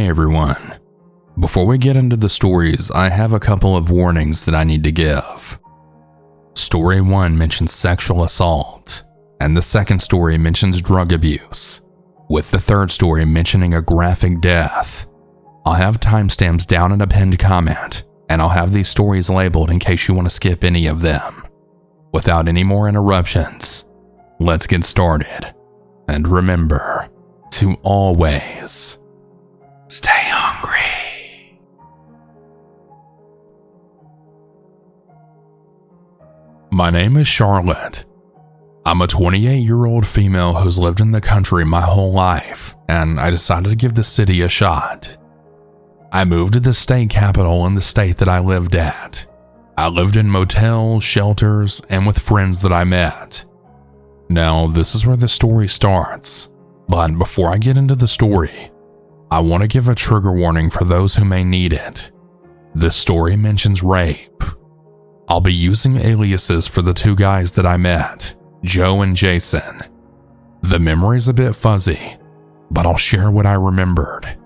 Hey everyone. Before we get into the stories, I have a couple of warnings that I need to give. Story 1 mentions sexual assault, and the second story mentions drug abuse, with the third story mentioning a graphic death. I'll have timestamps down in a pinned comment, and I'll have these stories labeled in case you want to skip any of them. Without any more interruptions, let's get started. And remember to always stay hungry. My name is Charlotte. I'm a 28-year-old female who's lived in the country my whole life, and I decided to give the city a shot. I moved to the state capital in the state that I lived at. I lived in motels, shelters, and with friends that I met. Now, this is where the story starts, but before I get into the story, I want to give a trigger warning for those who may need it. This story mentions rape. I'll be using aliases for the two guys that I met, Joe and Jason. The memory's a bit fuzzy, but I'll share what I remembered.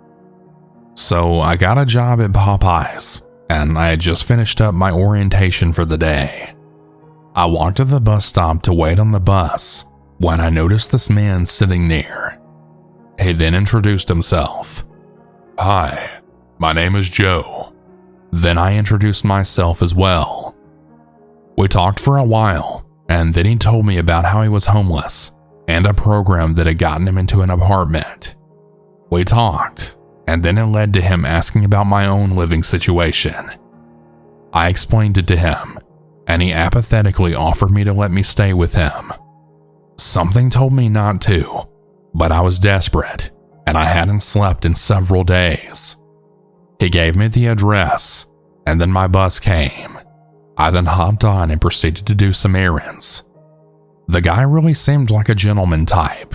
So I got a job at Popeyes, and I had just finished up my orientation for the day. I walked to the bus stop to wait on the bus when I noticed this man sitting there. He then introduced himself. Hi, my name is Joe. Then I introduced myself as well. We talked for a while, and then he told me about how he was homeless and a program that had gotten him into an apartment. We talked, and then it led to him asking about my own living situation. I explained it to him, and he apathetically offered me to let me stay with him. Something told me not to, but I was desperate, and I hadn't slept in several days. He gave me the address, and then my bus came. I then hopped on and proceeded to do some errands. The guy really seemed like a gentleman type,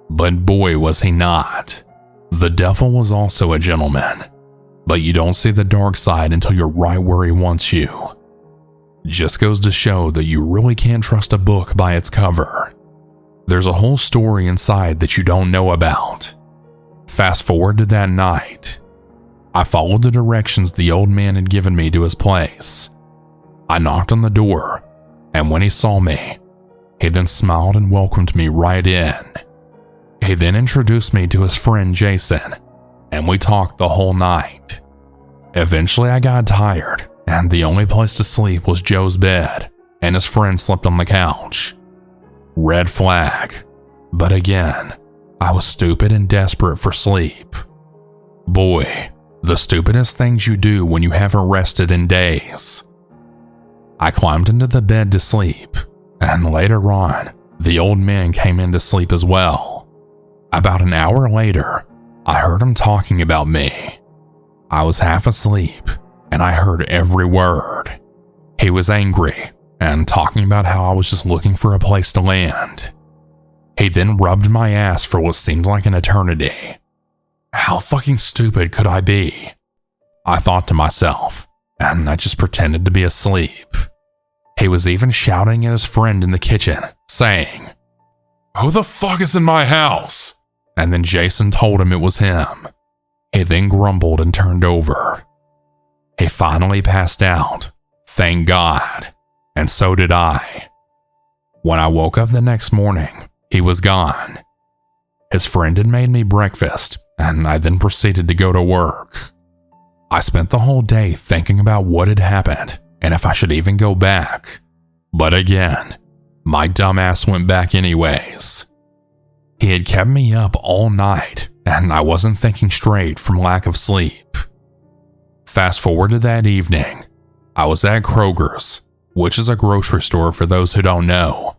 but boy was he not. The devil was also a gentleman, but you don't see the dark side until you're right where he wants you. Just goes to show that you really can't trust a book by its cover. There's a whole story inside that you don't know about. Fast forward to that night. I followed the directions the old man had given me to his place. I knocked on the door, and when he saw me, he then smiled and welcomed me right in. He then introduced me to his friend Jason, and we talked the whole night. Eventually I got tired, and the only place to sleep was Joe's bed, and his friend slept on the couch. Red flag. But again, I was stupid and desperate for sleep. Boy, the stupidest things you do when you haven't rested in days. I climbed into the bed to sleep, and later on, the old man came in to sleep as well. About an hour later, I heard him talking about me. I was half asleep, and I heard every word. He was angry and talking about how I was just looking for a place to land. He then rubbed my ass for what seemed like an eternity. How fucking stupid could I be? I thought to myself, and I just pretended to be asleep. He was even shouting at his friend in the kitchen, saying, "Who the fuck is in my house?" And then Jason told him it was him. He then grumbled and turned over. He finally passed out, thank God, and so did I. When I woke up the next morning, he was gone. His friend had made me breakfast, and I then proceeded to go to work. I spent the whole day thinking about what had happened and if I should even go back. But again, my dumbass went back anyways. He had kept me up all night, and I wasn't thinking straight from lack of sleep. Fast forward to that evening. I was at Kroger's, which is a grocery store for those who don't know.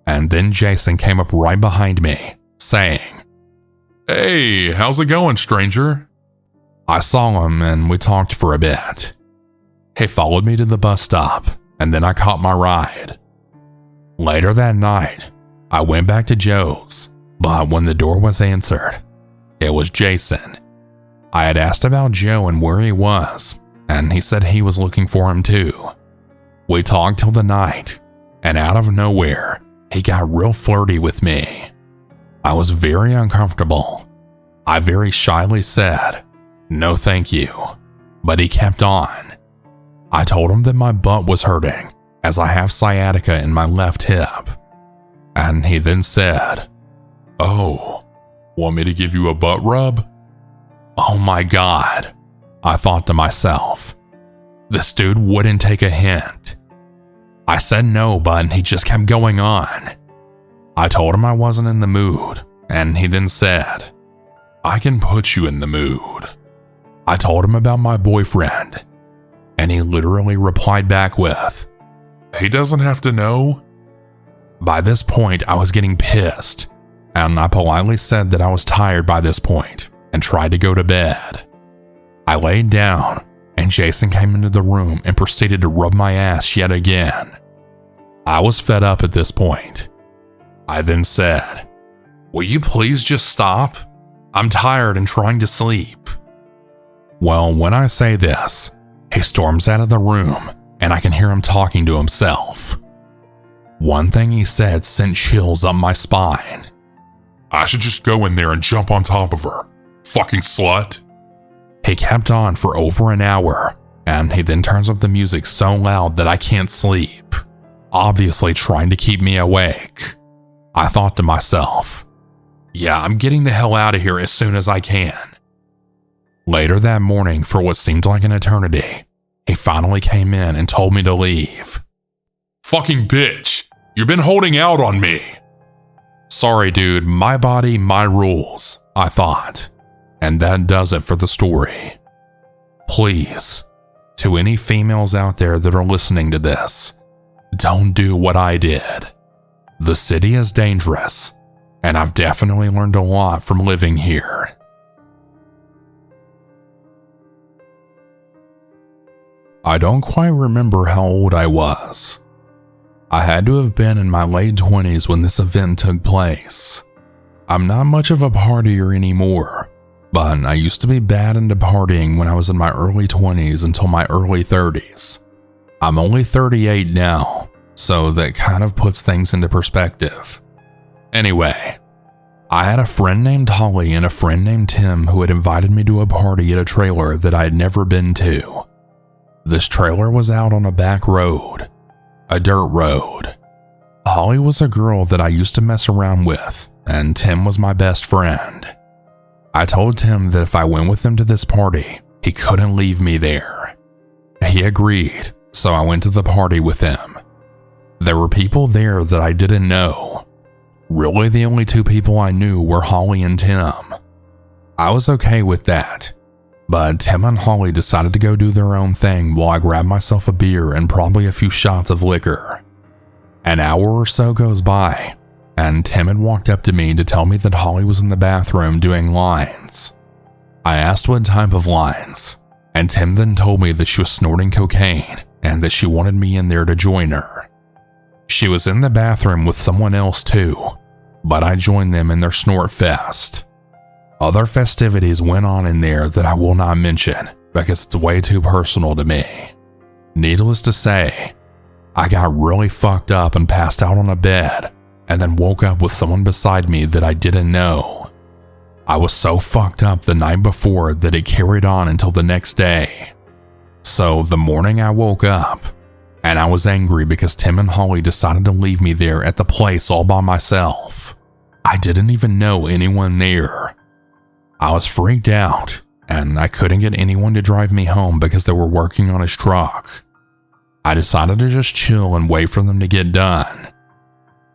And then Jason came up right behind me, saying, "Hey, how's it going, stranger?" I saw him and we talked for a bit. He followed me to the bus stop, and then I caught my ride. Later that night, I went back to Joe's, but when the door was answered, it was Jason. I had asked about Joe and where he was, and he said he was looking for him too. We talked till the night, and out of nowhere, he got real flirty with me. I was very uncomfortable. I very shyly said, No thank you, but he kept on. I told him that my butt was hurting as I have sciatica in my left hip. And he then said, "Oh, want me to give you a butt rub?" Oh my God, I thought to myself. This dude wouldn't take a hint. I said no, but he just kept going on. I told him I wasn't in the mood, and he then said, "I can put you in the mood." I told him about my boyfriend, and he literally replied back with, "He doesn't have to know." By this point, I was getting pissed, and I politely said that I was tired by this point and tried to go to bed. I laid down, and Jason came into the room and proceeded to rub my ass yet again. I was fed up at this point. I then said, "Will you please just stop? I'm tired and trying to sleep." Well, when I say this, he storms out of the room and I can hear him talking to himself. One thing he said sent chills up my spine. "I should just go in there and jump on top of her. Fucking slut." He kept on for over an hour, and he then turns up the music so loud that I can't sleep, obviously trying to keep me awake. I thought to myself, yeah, I'm getting the hell out of here as soon as I can. Later that morning, for what seemed like an eternity, he finally came in and told me to leave. "Fucking bitch, you've been holding out on me." Sorry dude, my body, my rules, I thought. And that does it for the story. Please, to any females out there that are listening to this, don't do what I did. The city is dangerous, and I've definitely learned a lot from living here. I don't quite remember how old I was. I had to have been in my late 20s when this event took place. I'm not much of a partier anymore, but I used to be bad into partying when I was in my early 20s until my early 30s. I'm only 38 now, so that kind of puts things into perspective. Anyway, I had a friend named Holly and a friend named Tim who had invited me to a party at a trailer that I had never been to. This trailer was out on a back road, a dirt road. Holly was a girl that I used to mess around with, and Tim was my best friend. I told Tim that if I went with him to this party, he couldn't leave me there. He agreed, so I went to the party with him. There were people there that I didn't know. Really, the only two people I knew were Holly and Tim. I was okay with that, but Tim and Holly decided to go do their own thing while I grabbed myself a beer and probably a few shots of liquor. An hour or so goes by, and Tim had walked up to me to tell me that Holly was in the bathroom doing lines. I asked what type of lines, and Tim then told me that she was snorting cocaine and that she wanted me in there to join her. She was in the bathroom with someone else too, but I joined them in their snort fest. Other festivities went on in there that I will not mention because it's way too personal to me. Needless to say, I got really fucked up and passed out on a bed and then woke up with someone beside me that I didn't know. I was so fucked up the night before that it carried on until the next day. So the morning I woke up, and I was angry because Tim and Holly decided to leave me there at the place all by myself. I didn't even know anyone there. I was freaked out, and I couldn't get anyone to drive me home because they were working on his truck. I decided to just chill and wait for them to get done.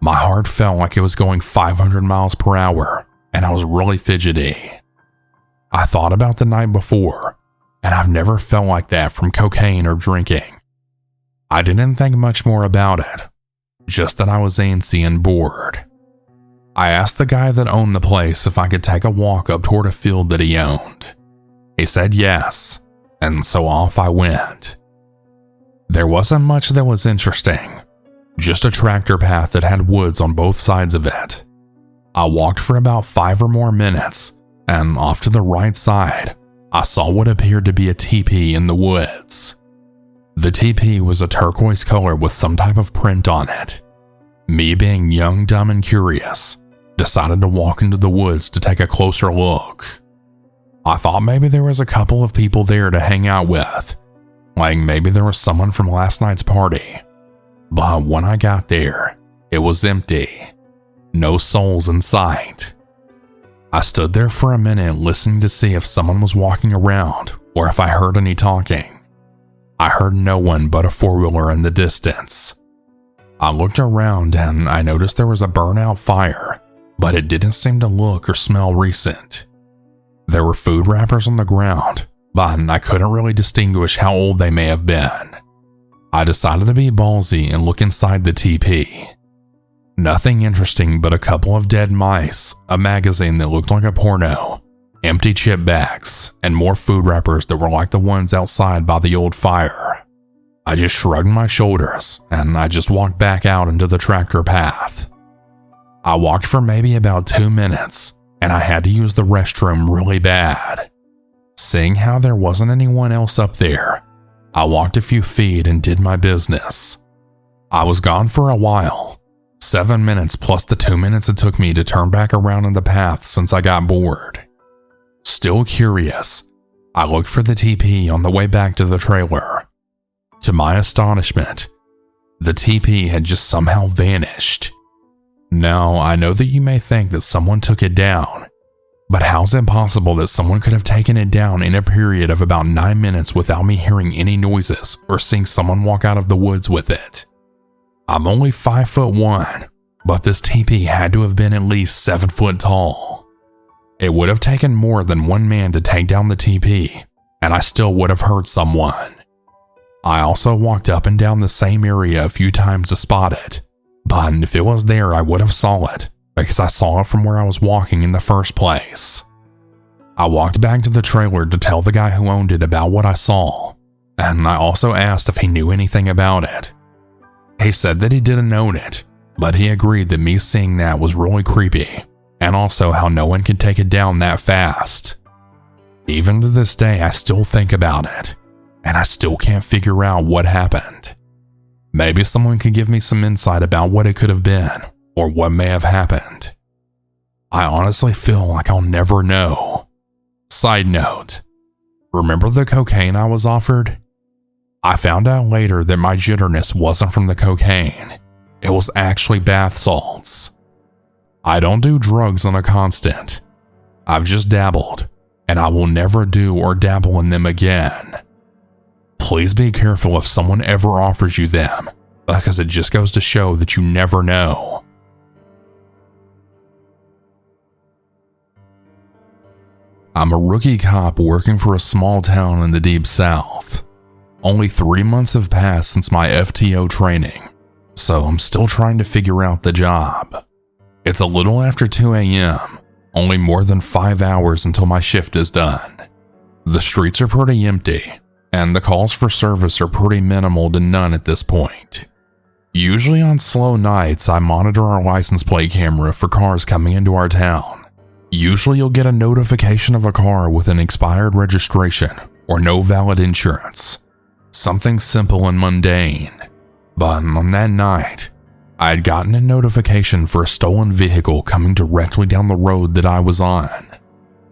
My heart felt like it was going 500 miles per hour, and I was really fidgety. I thought about the night before, and I've never felt like that from cocaine or drinking. I didn't think much more about it, just that I was antsy and bored. I asked the guy that owned the place if I could take a walk up toward a field that he owned. He said yes, and so off I went. There wasn't much that was interesting, just a tractor path that had woods on both sides of it. I walked for about 5 or more minutes, and off to the right side, I saw what appeared to be a teepee in the woods. The teepee was a turquoise color with some type of print on it. Me being young, dumb, and curious, decided to walk into the woods to take a closer look. I thought maybe there was a couple of people there to hang out with, like maybe there was someone from last night's party. But when I got there, it was empty. No souls in sight. I stood there for a minute listening to see if someone was walking around or if I heard any talking. I heard no one but a four-wheeler in the distance. I looked around and I noticed there was a burnout fire, but it didn't seem to look or smell recent. There were food wrappers on the ground, but I couldn't really distinguish how old they may have been. I decided to be ballsy and look inside the teepee. Nothing interesting but a couple of dead mice, a magazine that looked like a porno, empty chip bags, and more food wrappers that were like the ones outside by the old fire. I just shrugged my shoulders and I just walked back out into the tractor path. I walked for maybe about 2 minutes and I had to use the restroom really bad. Seeing how there wasn't anyone else up there, I walked a few feet and did my business. I was gone for a while, 7 minutes plus the 2 minutes it took me to turn back around in the path since I got bored. Still curious, I looked for the teepee on the way back to the trailer. To my astonishment, the teepee had just somehow vanished. Now, I know that you may think that someone took it down, but how's it possible that someone could have taken it down in a period of about 9 minutes without me hearing any noises or seeing someone walk out of the woods with it? I'm only 5'1", but this teepee had to have been at least 7 foot tall. It would have taken more than one man to take down the teepee, and I still would have heard someone. I also walked up and down the same area a few times to spot it, but if it was there I would have saw it, because I saw it from where I was walking in the first place. I walked back to the trailer to tell the guy who owned it about what I saw, and I also asked if he knew anything about it. He said that he didn't own it, but he agreed that me seeing that was really creepy, and also how no one could take it down that fast. Even to this day I still think about it, and I still can't figure out what happened. Maybe someone could give me some insight about what it could have been, or what may have happened. I honestly feel like I'll never know. Side note, remember the cocaine I was offered? I found out later that my jitterness wasn't from the cocaine. It was actually bath salts. I don't do drugs on a constant. I've just dabbled, and I will never do or dabble in them again. Please be careful if someone ever offers you them, because it just goes to show that you never know. I'm a rookie cop working for a small town in the deep south. Only 3 months have passed since my FTO training, so I'm still trying to figure out the job. It's a little after 2 a.m., only more than 5 hours until my shift is done. The streets are pretty empty, and the calls for service are pretty minimal to none at this point. Usually on slow nights, I monitor our license plate camera for cars coming into our town. Usually you'll get a notification of a car with an expired registration or no valid insurance. Something simple and mundane. But on that night, I had gotten a notification for a stolen vehicle coming directly down the road that I was on.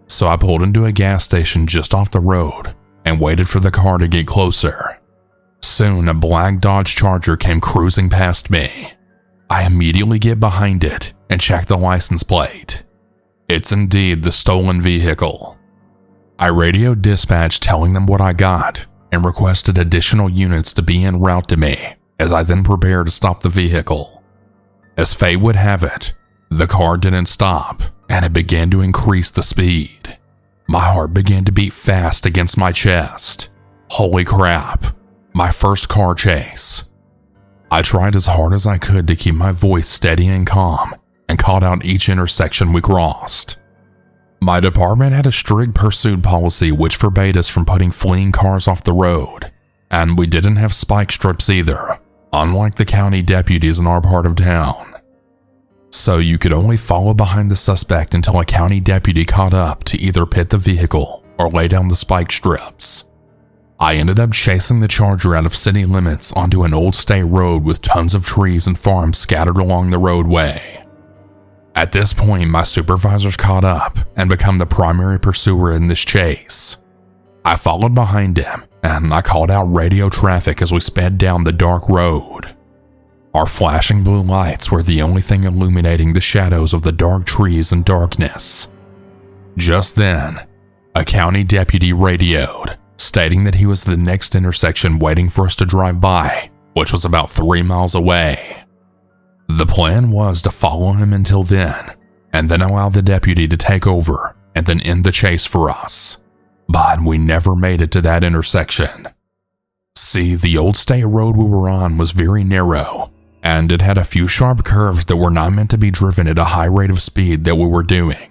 So I pulled into a gas station just off the road and waited for the car to get closer. Soon, a black Dodge Charger came cruising past me. I immediately get behind it and check the license plate. It's indeed the stolen vehicle. I radioed dispatch telling them what I got and requested additional units to be en route to me as I then prepared to stop the vehicle. As fate would have it, the car didn't stop and it began to increase the speed. My heart began to beat fast against my chest. Holy crap, my first car chase. I tried as hard as I could to keep my voice steady and calm and called out each intersection we crossed. My department had a strict pursuit policy which forbade us from putting fleeing cars off the road, and we didn't have spike strips either, unlike the county deputies in our part of town. So you could only follow behind the suspect until a county deputy caught up to either pit the vehicle or lay down the spike strips. I ended up chasing the Charger out of city limits onto an old state road with tons of trees and farms scattered along the roadway. At this point, my supervisors caught up and become the primary pursuer in this chase. I followed behind him, and I called out radio traffic as we sped down the dark road. Our flashing blue lights were the only thing illuminating the shadows of the dark trees and darkness. Just then, a county deputy radioed, stating that he was at the next intersection waiting for us to drive by, which was about 3 miles away. The plan was to follow him until then, and then allow the deputy to take over and then end the chase for us. But we never made it to that intersection. See, the old state road we were on was very narrow, and it had a few sharp curves that were not meant to be driven at a high rate of speed that we were doing.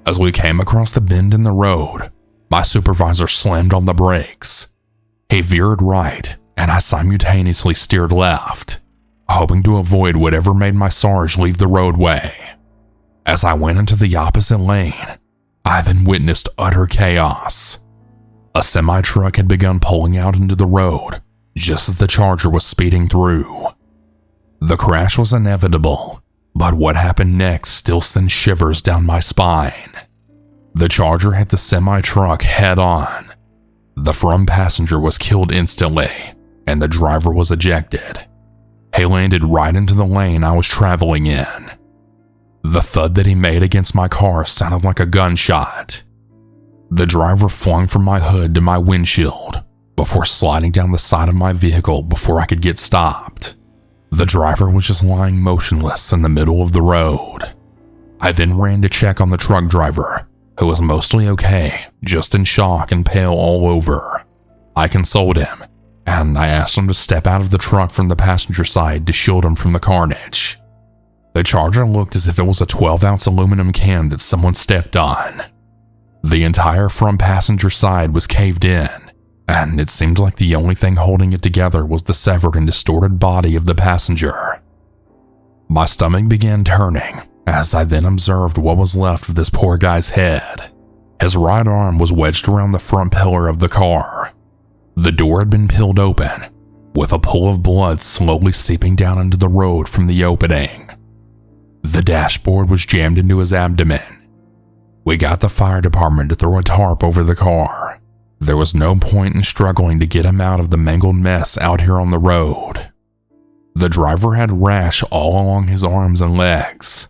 As we came across the bend in the road, my supervisor slammed on the brakes. He veered right, and I simultaneously steered left, hoping to avoid whatever made my Sarge leave the roadway. As I went into the opposite lane, I then witnessed utter chaos. A semi-truck had begun pulling out into the road just as the Charger was speeding through. The crash was inevitable, but what happened next still sent shivers down my spine. The Charger hit the semi-truck head-on. The front passenger was killed instantly, and the driver was ejected. He landed right into the lane I was traveling in. The thud that he made against my car sounded like a gunshot. The driver flung from my hood to my windshield before sliding down the side of my vehicle before I could get stopped. The driver was just lying motionless in the middle of the road. I then ran to check on the truck driver, who was mostly okay, just in shock and pale all over. I consoled him, and I asked him to step out of the truck from the passenger side to shield him from the carnage. The Charger looked as if it was a 12-ounce aluminum can that someone stepped on. The entire front passenger side was caved in, and it seemed like the only thing holding it together was the severed and distorted body of the passenger. My stomach began turning as I then observed what was left of this poor guy's head. His right arm was wedged around the front pillar of the car. The door had been peeled open, with a pool of blood slowly seeping down into the road from the opening. The dashboard was jammed into his abdomen. We got the fire department to throw a tarp over the car. There was no point in struggling to get him out of the mangled mess out here on the road. The driver had rash all along his arms and legs.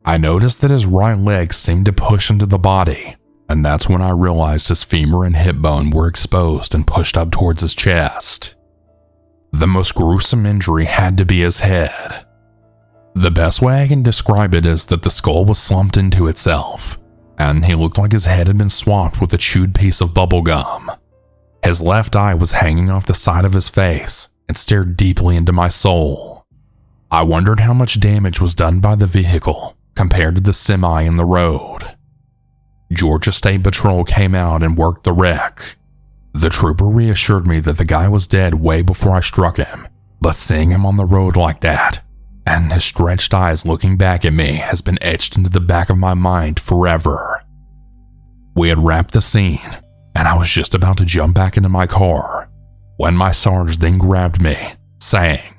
I noticed that his right leg seemed to push into the body, and that's when I realized his femur and hip bone were exposed and pushed up towards his chest. The most gruesome injury had to be his head. The best way I can describe it is that the skull was slumped into itself, and he looked like his head had been swapped with a chewed piece of bubble gum. His left eye was hanging off the side of his face and stared deeply into my soul. I wondered how much damage was done by the vehicle compared to the semi in the road. Georgia State Patrol came out and worked the wreck. The trooper reassured me that the guy was dead way before I struck him, but seeing him on the road like that, and his stretched eyes looking back at me, has been etched into the back of my mind forever. We had wrapped the scene, and I was just about to jump back into my car when my Sarge then grabbed me, saying,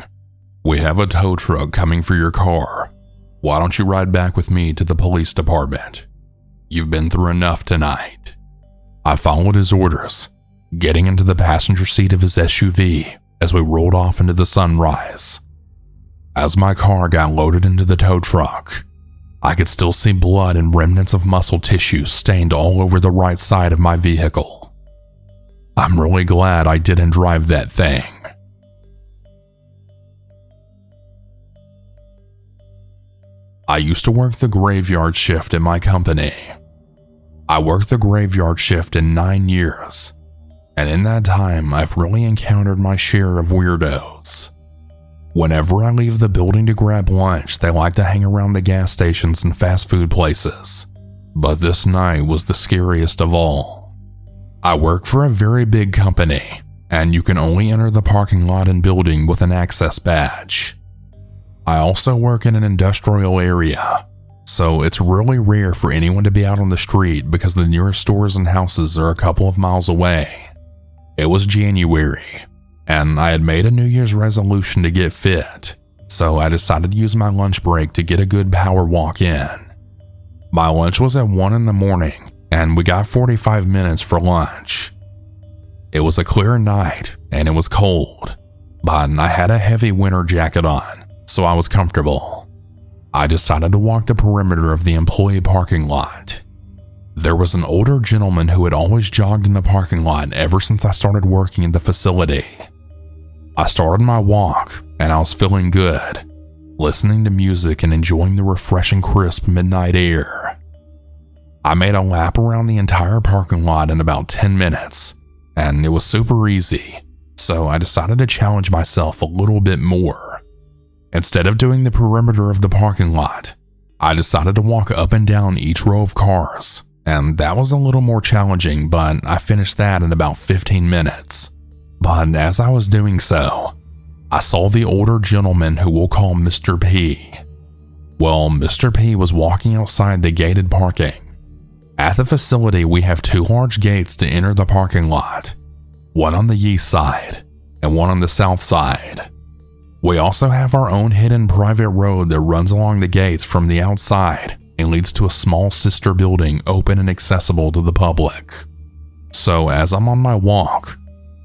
"We have a tow truck coming for your car. Why don't you ride back with me to the police department? You've been through enough tonight." I followed his orders, getting into the passenger seat of his SUV as we rolled off into the sunrise. As my car got loaded into the tow truck, I could still see blood and remnants of muscle tissue stained all over the right side of my vehicle. I'm really glad I didn't drive that thing. I used to work the graveyard shift at my company. I worked the graveyard shift in 9 years, and in that time I've really encountered my share of weirdos. Whenever I leave the building to grab lunch, they like to hang around the gas stations and fast food places, but this night was the scariest of all. I work for a very big company, and you can only enter the parking lot and building with an access badge. I also work in an industrial area, so it's really rare for anyone to be out on the street because the nearest stores and houses are a couple of miles away. It was January, and I had made a New Year's resolution to get fit, so I decided to use my lunch break to get a good power walk in. My lunch was at 1 in the morning, and we got 45 minutes for lunch. It was a clear night, and it was cold, but I had a heavy winter jacket on, so I was comfortable. I decided to walk the perimeter of the employee parking lot. There was an older gentleman who had always jogged in the parking lot ever since I started working in the facility. I started my walk, and I was feeling good, listening to music and enjoying the refreshing crisp midnight air. I made a lap around the entire parking lot in about 10 minutes, and it was super easy, so I decided to challenge myself a little bit more. Instead of doing the perimeter of the parking lot, I decided to walk up and down each row of cars, and that was a little more challenging, but I finished that in about 15 minutes. But as I was doing so, I saw the older gentleman who we'll call Mr. P. Well, Mr. P was walking outside the gated parking. At the facility, we have 2 large gates to enter the parking lot, one on the east side and one on the south side. We also have our own hidden private road that runs along the gates from the outside and leads to a small sister building open and accessible to the public. So as I'm on my walk,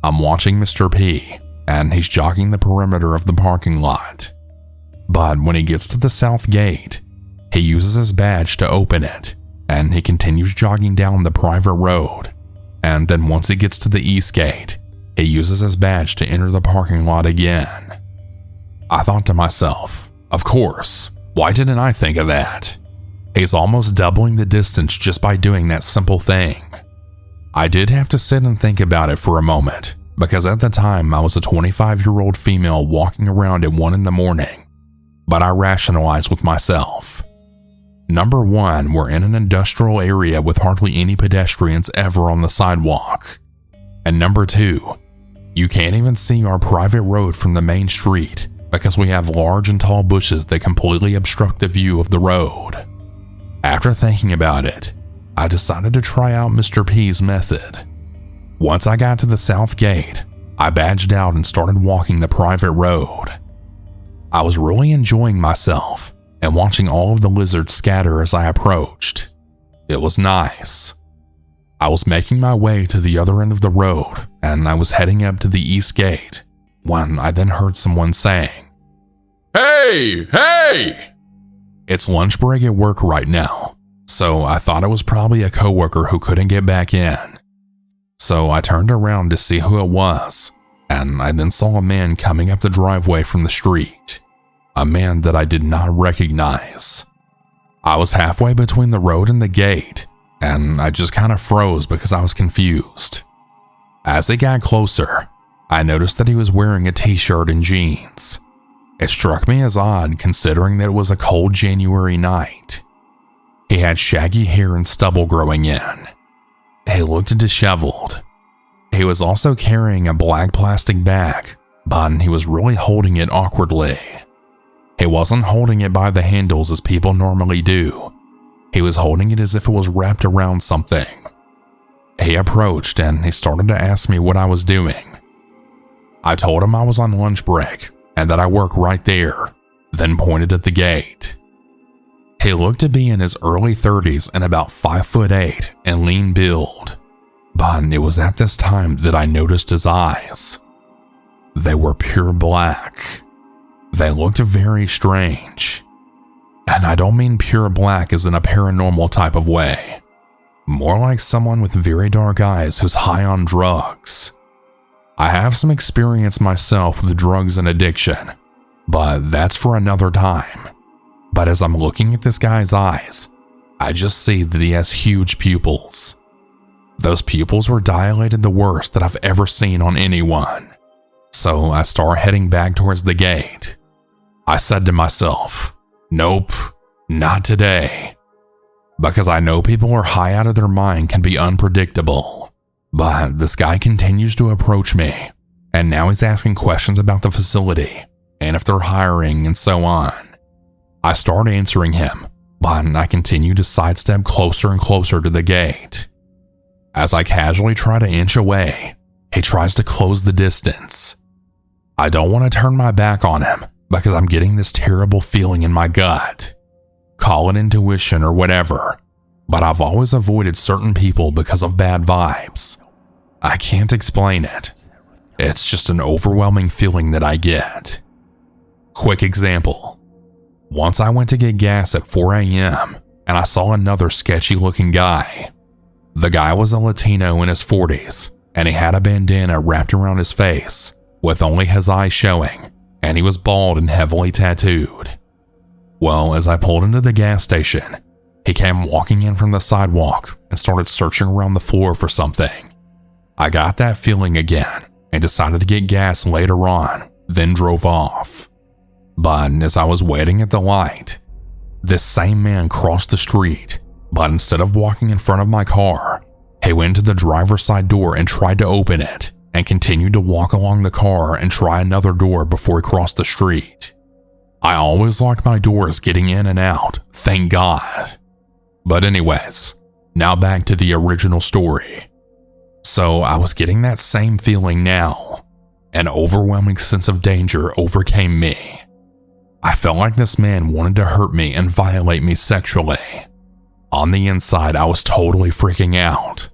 I'm watching Mr. P, and he's jogging the perimeter of the parking lot. But when he gets to the south gate, he uses his badge to open it, and he continues jogging down the private road. And then once he gets to the east gate, he uses his badge to enter the parking lot again. I thought to myself, of course, why didn't I think of that? He's almost doubling the distance just by doing that simple thing. I did have to sit and think about it for a moment, because at the time I was a 25-year-old female walking around at 1 in the morning, but I rationalized with myself. Number 1, we're in an industrial area with hardly any pedestrians ever on the sidewalk. And number 2, you can't even see our private road from the main street because we have large and tall bushes that completely obstruct the view of the road. After thinking about it, I decided to try out Mr. P's method. Once I got to the south gate, I badged out and started walking the private road. I was really enjoying myself and watching all of the lizards scatter as I approached. It was nice. I was making my way to the other end of the road and I was heading up to the east gate when I then heard someone saying, "Hey, hey!" It's lunch break at work right now, so I thought it was probably a coworker who couldn't get back in. So I turned around to see who it was, and I then saw a man coming up the driveway from the street. A man that I did not recognize. I was halfway between the road and the gate, and I just kind of froze because I was confused. As he got closer, I noticed that he was wearing a t-shirt and jeans. It struck me as odd considering that it was a cold January night. He had shaggy hair and stubble growing in. He looked disheveled. He was also carrying a black plastic bag, but he was really holding it awkwardly. He wasn't holding it by the handles as people normally do. He was holding it as if it was wrapped around something. He approached and he started to ask me what I was doing. I told him I was on lunch break and that I work right there, then pointed at the gate. He looked to be in his early 30s and about 5'8" and lean build, but it was at this time that I noticed his eyes. They were pure black. They looked very strange. And I don't mean pure black as in a paranormal type of way. More like someone with very dark eyes who's high on drugs. I have some experience myself with drugs and addiction, but that's for another time. But as I'm looking at this guy's eyes, I just see that he has huge pupils. Those pupils were dilated the worst that I've ever seen on anyone. So I start heading back towards the gate. I said to myself, nope, not today. Because I know people are high out of their mind can be unpredictable. But this guy continues to approach me, and now he's asking questions about the facility, and if they're hiring and so on. I start answering him, but I continue to sidestep closer and closer to the gate. As I casually try to inch away, he tries to close the distance. I don't want to turn my back on him, because I'm getting this terrible feeling in my gut. Call it intuition or whatever, but I've always avoided certain people because of bad vibes. I can't explain it. It's just an overwhelming feeling that I get. Quick example. Once I went to get gas at 4 a.m. and I saw another sketchy looking guy. The guy was a Latino in his 40s, and he had a bandana wrapped around his face with only his eyes showing, and he was bald and heavily tattooed. Well, as I pulled into the gas station, he came walking in from the sidewalk and started searching around the floor for something. I got that feeling again and decided to get gas later on, then drove off. But as I was waiting at the light, this same man crossed the street, but instead of walking in front of my car, he went to the driver's side door and tried to open it and continued to walk along the car and try another door before he crossed the street. I always locked my doors getting in and out, thank God. But anyways, now back to the original story. So I was getting that same feeling now. An overwhelming sense of danger overcame me. I felt like this man wanted to hurt me and violate me sexually. On the inside, I was totally freaking out,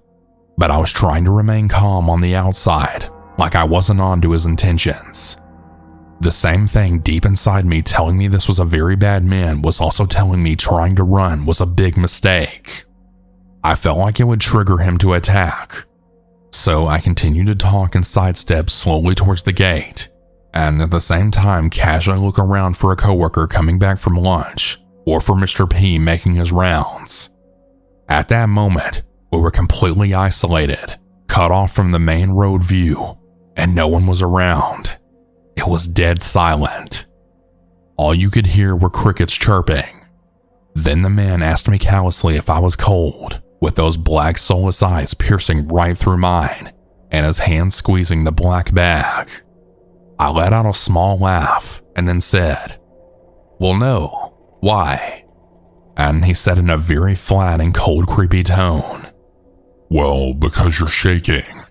but I was trying to remain calm on the outside, like I wasn't on to his intentions. The same thing deep inside me telling me this was a very bad man was also telling me trying to run was a big mistake. I felt like it would trigger him to attack. So I continued to talk and sidestep slowly towards the gate, and at the same time casually look around for a coworker coming back from lunch or for Mr. P making his rounds. At that moment, we were completely isolated, cut off from the main road view, and no one was around. It was dead silent. All you could hear were crickets chirping. Then the man asked me callously if I was cold, with those black soulless eyes piercing right through mine, and his hand squeezing the black bag. I let out a small laugh and then said, "Well, no. Why?" And he said in a very flat and cold, creepy tone, "Well, because you're shaking."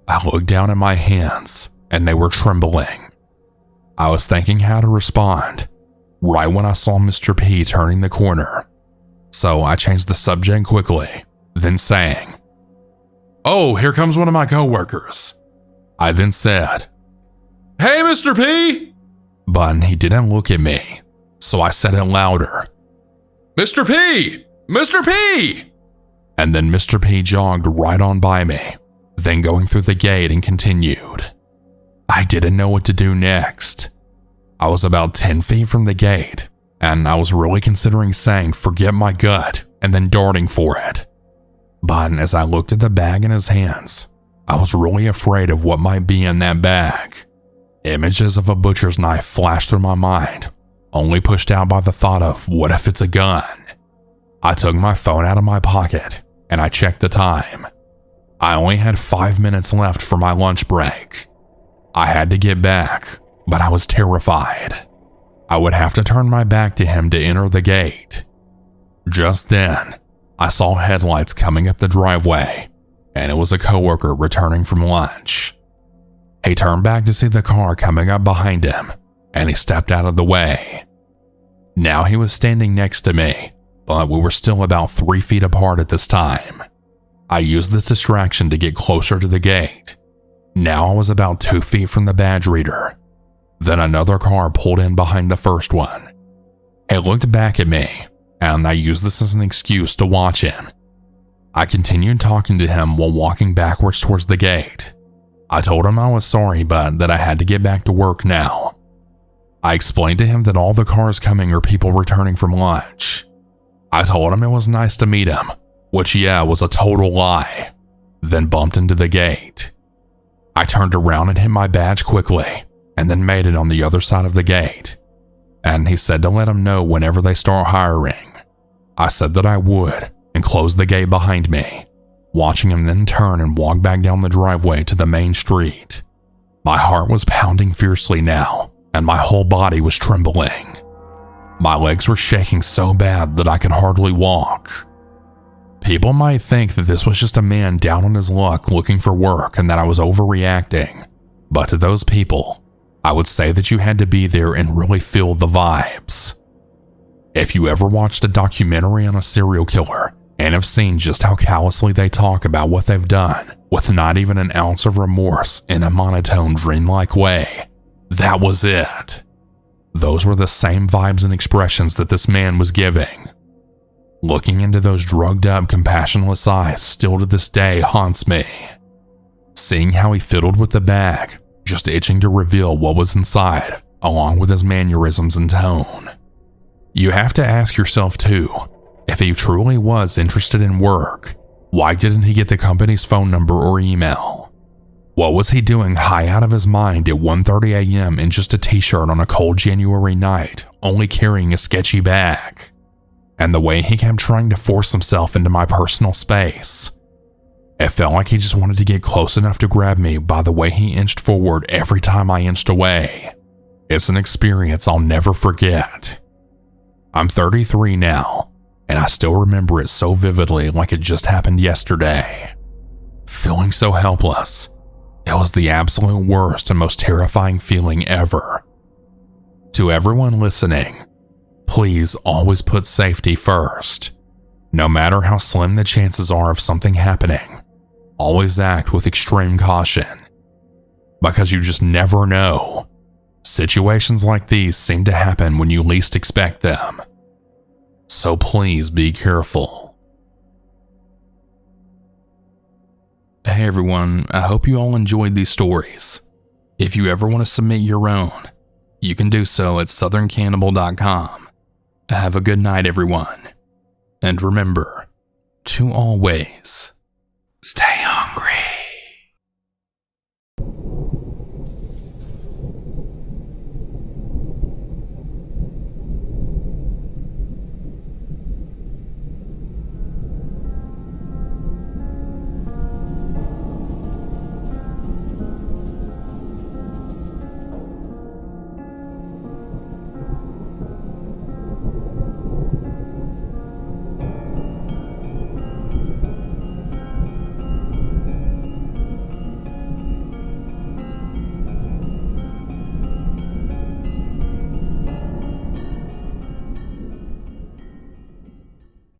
I looked down at my hands and they were trembling. I was thinking how to respond, right when I saw Mr. P turning the corner. So I changed the subject quickly, then saying, "Oh, here comes one of my coworkers." I then said, "Hey, Mr. P!" But he didn't look at me, so I said it louder, "Mr. P! Mr. P!" And then Mr. P jogged right on by me, then going through the gate and continued. I didn't know what to do next. I was about 10 feet from the gate, and I was really considering saying forget my gut and then darting for it. But as I looked at the bag in his hands, I was really afraid of what might be in that bag. Images of a butcher's knife flashed through my mind, only pushed out by the thought of what if it's a gun. I took my phone out of my pocket and I checked the time. I only had 5 minutes left for my lunch break. I had to get back, but I was terrified. I would have to turn my back to him to enter the gate. Just then, I saw headlights coming up the driveway, and it was a coworker returning from lunch. He turned back to see the car coming up behind him, and he stepped out of the way. Now he was standing next to me, but we were still about 3 feet apart at this time. I used this distraction to get closer to the gate. Now I was about 2 feet from the badge reader. Then another car pulled in behind the first one. He looked back at me, and I used this as an excuse to watch him. I continued talking to him while walking backwards towards the gate. I told him I was sorry, but that I had to get back to work now. I explained to him that all the cars coming are people returning from lunch. I told him it was nice to meet him, which was a total lie, then bumped into the gate. I turned around and hit my badge quickly, and then made it on the other side of the gate. And he said to let him know whenever they start hiring. I said that I would, and closed the gate behind me, watching him then turn and walk back down the driveway to the main street. My heart was pounding fiercely now, and my whole body was trembling. My legs were shaking so bad that I could hardly walk. People might think that this was just a man down on his luck looking for work and that I was overreacting, but to those people, I would say that you had to be there and really feel the vibes. If you ever watched a documentary on a serial killer and have seen just how callously they talk about what they've done, with not even an ounce of remorse in a monotone, dreamlike way, that was it. Those were the same vibes and expressions that this man was giving. Looking into those drugged up, compassionless eyes still to this day haunts me. Seeing how he fiddled with the bag, just itching to reveal what was inside, along with his mannerisms and tone. You have to ask yourself too, if he truly was interested in work, why didn't he get the company's phone number or email? What was he doing high out of his mind at 1:30 a.m. in just a t-shirt on a cold January night, only carrying a sketchy bag? And the way he kept trying to force himself into my personal space. It felt like he just wanted to get close enough to grab me by the way he inched forward every time I inched away. It's an experience I'll never forget. I'm 33 now, and I still remember it so vividly like it just happened yesterday. Feeling so helpless, it was the absolute worst and most terrifying feeling ever. To everyone listening, please always put safety first. No matter how slim the chances are of something happening, always act with extreme caution. Because you just never know. Situations like these seem to happen when you least expect them. So please be careful. Hey everyone, I hope you all enjoyed these stories. If you ever want to submit your own, you can do so at southerncannibal.com. Have a good night, everyone. And remember to always